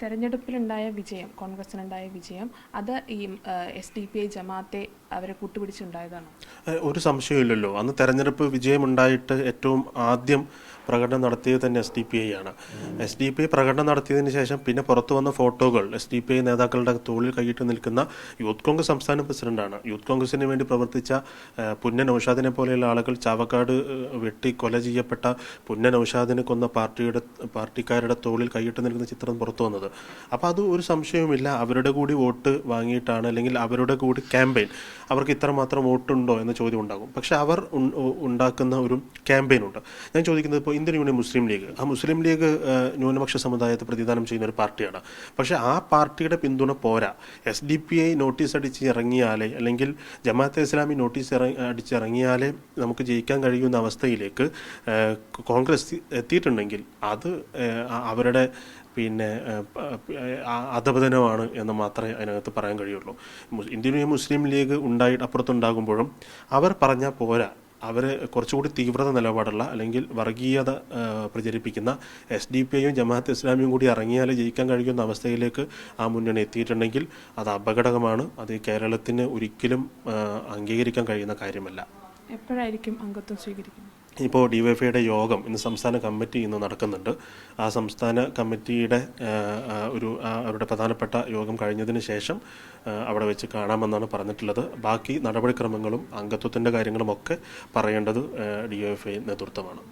തെരഞ്ഞെടുപ്പിലുണ്ടായ വിജയം, കോൺഗ്രസിനുണ്ടായ വിജയം, അത് ഈ SDP ജമാഅത്തെ അവരെ കൂട്ടുപിടിച്ചുണ്ടായതാണോ? ഒരു സംശയമില്ലല്ലോ. അന്ന് തെരഞ്ഞെടുപ്പ് വിജയമുണ്ടായിട്ട് ഏറ്റവും ആദ്യം പ്രകടനം നടത്തിയത് തന്നെ SDP ആണ്. SDP പ്രകടനം നടത്തിയതിന് ശേഷം പിന്നെ പുറത്തു വന്ന ഫോട്ടോകൾ SDP നേതാക്കളുടെ തോളിൽ കൈയിട്ട് നിൽക്കുന്ന യൂത്ത് കോൺഗ്രസ് സംസ്ഥാന പ്രസിഡന്റാണ്. യൂത്ത് കോൺഗ്രസിന് വേണ്ടി പ്രവർത്തിച്ച പുന്ന നൗഷാദിനെ പോലെയുള്ള ആളുകൾ ചാവക്കാട് വെട്ടി കൊല ചെയ്യപ്പെട്ട പുന്ന നൗഷാദിനെ കൊന്ന പാർട്ടിക്കാരുടെ തോളിൽ കൈയിട്ട് നിൽക്കുന്ന ചിത്രം പുറത്തു വന്നത്. അപ്പോൾ അത് ഒരു സംശയവുമില്ല, അവരുടെ കൂടി വോട്ട് വാങ്ങിയിട്ടാണ്, അല്ലെങ്കിൽ അവരുടെ കൂടി ക്യാമ്പയിൻ, അവർക്ക് ഇത്രമാത്രം വോട്ടുണ്ടോ എന്ന ചോദ്യം ഉണ്ടാകും. പക്ഷെ അവർ ഉണ്ടാക്കുന്ന ഒരു ക്യാമ്പയിനുണ്ട്. ഞാൻ ചോദിക്കുന്നത്, ഇപ്പോൾ ഇന്ത്യൻ യൂണിയൻ മുസ്ലിം ലീഗ്, ആ മുസ്ലിം ലീഗ് ന്യൂനപക്ഷ സമുദായത്തെ പ്രതിദാനം ചെയ്യുന്ന ഒരു പാർട്ടിയാണ്. പക്ഷേ ആ പാർട്ടിയുടെ പിന്തുണ പോരാ. SDP നോട്ടീസ് അടിച്ച് ഇറങ്ങിയാലേ, അല്ലെങ്കിൽ ജമാഅത്തെ ഇസ്ലാമി നോട്ടീസ് അടിച്ചിറങ്ങിയാലേ നമുക്ക് ജയിക്കാൻ കഴിയുന്ന അവസ്ഥയിലേക്ക് കോൺഗ്രസ് എത്തിയിട്ടുണ്ടെങ്കിൽ അത് അവരുടെ അധപതനമാണ് എന്ന് മാത്രമേ അതിനകത്ത് പറയാൻ കഴിയുള്ളൂ. ഇന്ത്യൻ മുസ്ലിം ലീഗ് അപ്പുറത്തുണ്ടാകുമ്പോഴും അവർ പറഞ്ഞാൽ പോരാ. അവർ കുറച്ചുകൂടി തീവ്രത നിലപാടുള്ള, അല്ലെങ്കിൽ വർഗീയത പ്രചരിപ്പിക്കുന്ന SDP ജമാഅത്ത് ഇസ്ലാമിയും കൂടി ഇറങ്ങിയാൽ ജയിക്കാൻ കഴിയുന്ന അവസ്ഥയിലേക്ക് ആ മുന്നണി എത്തിയിട്ടുണ്ടെങ്കിൽ അത് അപകടകമാണ്. അത് കേരളത്തിന് ഒരിക്കലും അംഗീകരിക്കാൻ കഴിയുന്ന കാര്യമല്ല. എപ്പോഴായിരിക്കും അംഗത്വം സ്വീകരിക്കുന്നത്? ഇപ്പോൾ DYFIയുടെ യോഗം ഇന്ന് സംസ്ഥാന കമ്മിറ്റി ഇന്ന് നടക്കുന്നുണ്ട്. ആ സംസ്ഥാന കമ്മിറ്റിയുടെ അവരുടെ പ്രധാനപ്പെട്ട യോഗം കഴിഞ്ഞതിന് ശേഷം അവിടെ വെച്ച് കാണാമെന്നാണ് പറഞ്ഞിട്ടുള്ളത്. ബാക്കി നടപടിക്രമങ്ങളും അംഗത്വത്തിൻ്റെ കാര്യങ്ങളുമൊക്കെ പറയേണ്ടത് DYFI നേതൃത്വമാണ്.